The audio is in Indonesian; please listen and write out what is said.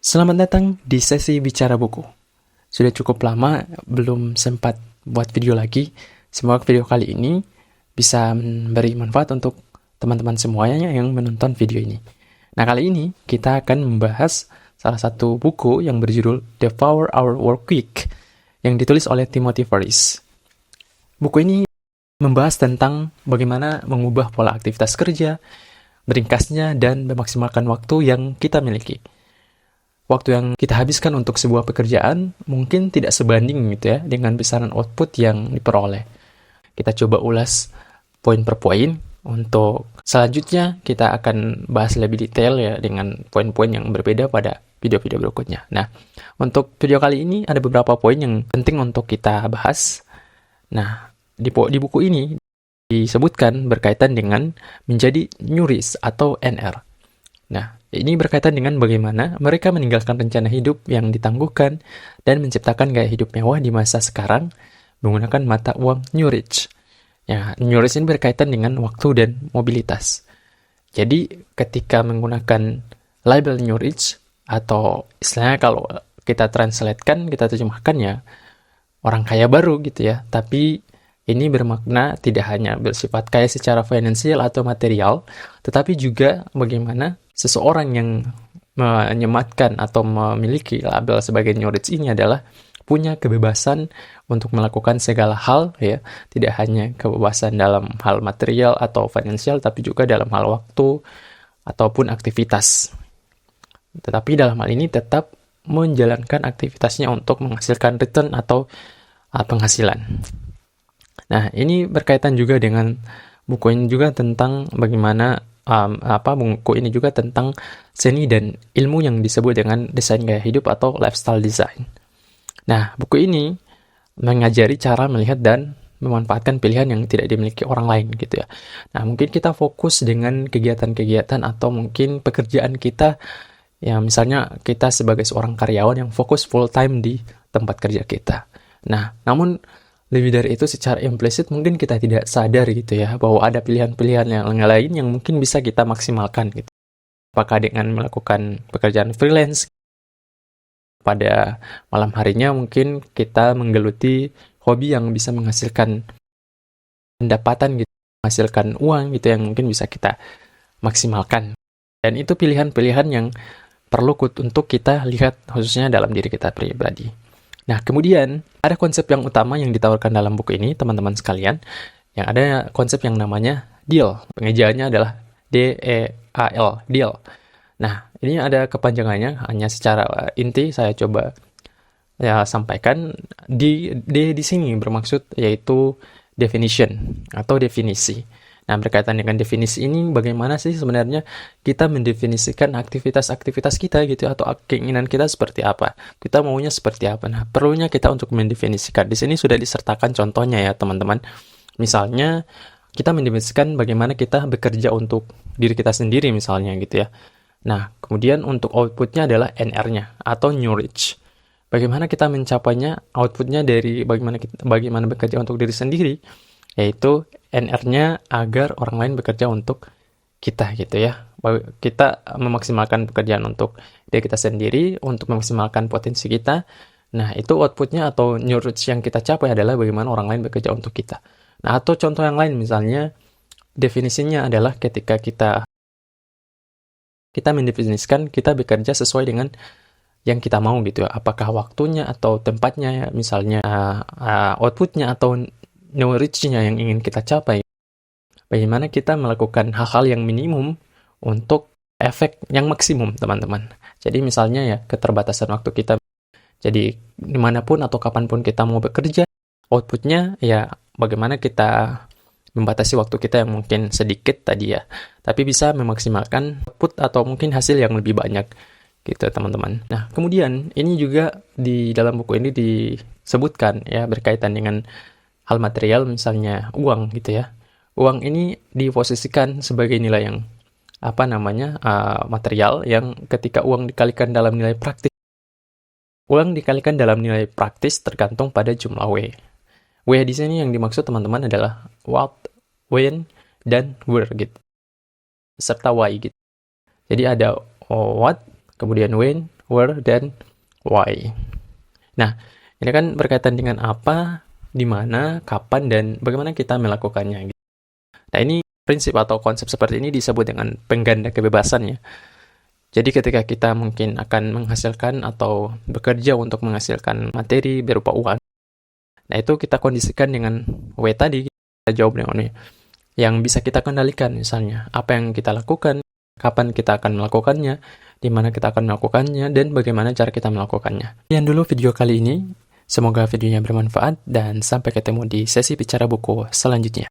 Selamat datang di sesi bicara buku. Sudah cukup lama belum sempat buat video lagi. Semoga video kali ini bisa memberi manfaat untuk teman-teman semuanya yang menonton video ini. Nah, kali ini kita akan membahas salah satu buku yang berjudul The 4-Hour Workweek yang ditulis oleh Timothy Ferris. Buku ini membahas tentang bagaimana mengubah pola aktivitas kerja, meringkasnya, dan memaksimalkan waktu yang kita miliki. Waktu yang kita habiskan untuk sebuah pekerjaan mungkin tidak sebanding gitu ya dengan besaran output yang diperoleh. Kita coba ulas poin per poin. Untuk selanjutnya kita akan bahas lebih detail ya dengan poin-poin yang berbeda pada video-video berikutnya. Nah, untuk video kali ini ada beberapa poin yang penting untuk kita bahas. Nah, di buku ini disebutkan berkaitan dengan menjadi nyuris atau NR. Nah, ini berkaitan dengan bagaimana mereka meninggalkan rencana hidup yang ditangguhkan dan menciptakan gaya hidup mewah di masa sekarang menggunakan mata uang New Rich. Ya, New Rich ini berkaitan dengan waktu dan mobilitas. Jadi, ketika menggunakan label New Rich, atau istilahnya kalau kita translatekan, kita terjemahkan ya, orang kaya baru gitu ya. Tapi, ini bermakna tidak hanya bersifat kaya secara finansial atau material, tetapi juga bagaimana seseorang yang menyematkan atau memiliki label sebagai New Rich ini adalah punya kebebasan untuk melakukan segala hal ya, tidak hanya kebebasan dalam hal material atau finansial, tapi juga dalam hal waktu ataupun aktivitas. Tetapi dalam hal ini tetap menjalankan aktivitasnya untuk menghasilkan return atau penghasilan. Nah, ini berkaitan juga dengan buku ini juga tentang bagaimana buku ini juga tentang seni dan ilmu yang disebut dengan desain gaya hidup atau lifestyle design. Nah, buku ini mengajari cara melihat dan memanfaatkan pilihan yang tidak dimiliki orang lain gitu ya. Nah, mungkin kita fokus dengan kegiatan-kegiatan atau mungkin pekerjaan kita, ya misalnya kita sebagai seorang karyawan yang fokus full time di tempat kerja kita. Nah, namun lebih dari itu secara implisit mungkin kita tidak sadar gitu ya, bahwa ada pilihan-pilihan yang lain yang mungkin bisa kita maksimalkan gitu. Apakah dengan melakukan pekerjaan freelance, pada malam harinya mungkin kita menggeluti hobi yang bisa menghasilkan pendapatan gitu, menghasilkan uang gitu yang mungkin bisa kita maksimalkan. Dan itu pilihan-pilihan yang perlu untuk kita lihat khususnya dalam diri kita pribadi. Nah, kemudian ada konsep yang utama yang ditawarkan dalam buku ini, teman-teman sekalian, yang ada konsep yang namanya deal. Pengejaannya adalah D-E-A-L, deal. Nah, ini ada kepanjangannya, hanya secara inti saya coba ya sampaikan. Di sini bermaksud yaitu definition atau definisi. Nah, berkaitan dengan definisi ini, bagaimana sih sebenarnya kita mendefinisikan aktivitas-aktivitas kita gitu, atau keinginan kita seperti apa? Kita maunya seperti apa? Nah, perlunya kita untuk mendefinisikan. Di sini sudah disertakan contohnya ya, teman-teman. Misalnya, kita mendefinisikan bagaimana kita bekerja untuk diri kita sendiri misalnya gitu ya. Nah, kemudian untuk outputnya adalah NR-nya atau New Rich. Bagaimana kita mencapainya? Outputnya dari bagaimana bekerja untuk diri sendiri, yaitu NR-nya agar orang lain bekerja untuk kita gitu ya. Kita memaksimalkan pekerjaan untuk diri kita sendiri, untuk memaksimalkan potensi kita. Nah, itu outputnya atau New Rich yang kita capai adalah bagaimana orang lain bekerja untuk kita. Nah, atau contoh yang lain misalnya, definisinya adalah ketika kita mendefinisikan kita bekerja sesuai dengan yang kita mau gitu ya. Apakah waktunya atau tempatnya ya, misalnya outputnya atau New Rich-nya yang ingin kita capai. Bagaimana kita melakukan hal-hal yang minimum untuk efek yang maksimum, teman-teman. Jadi misalnya ya, keterbatasan waktu kita. Jadi dimanapun atau kapanpun kita mau bekerja, outputnya ya bagaimana kita membatasi waktu kita yang mungkin sedikit tadi ya, tapi bisa memaksimalkan output atau mungkin hasil yang lebih banyak gitu, teman-teman. Nah, kemudian ini juga di dalam buku ini disebutkan ya berkaitan dengan hal material, misalnya uang gitu ya. Uang ini diposisikan sebagai nilai yang material yang ketika uang dikalikan dalam nilai praktis. Uang dikalikan dalam nilai praktis tergantung pada jumlah W. W di sini yang dimaksud teman-teman adalah what, when, dan where gitu. Serta why gitu. Jadi ada what, kemudian when, where, dan why. Nah, ini kan berkaitan dengan apa, di mana, kapan, dan bagaimana kita melakukannya. Nah, ini prinsip atau konsep seperti ini disebut dengan pengganda kebebasan ya. Jadi ketika kita mungkin akan menghasilkan atau bekerja untuk menghasilkan materi berupa uang, nah itu kita kondisikan dengan W tadi, kita jawab dengan W. Yang bisa kita kendalikan misalnya, apa yang kita lakukan, kapan kita akan melakukannya, di mana kita akan melakukannya, dan bagaimana cara kita melakukannya. Sekian dulu video kali ini, semoga videonya bermanfaat, dan sampai ketemu di sesi bicara buku selanjutnya.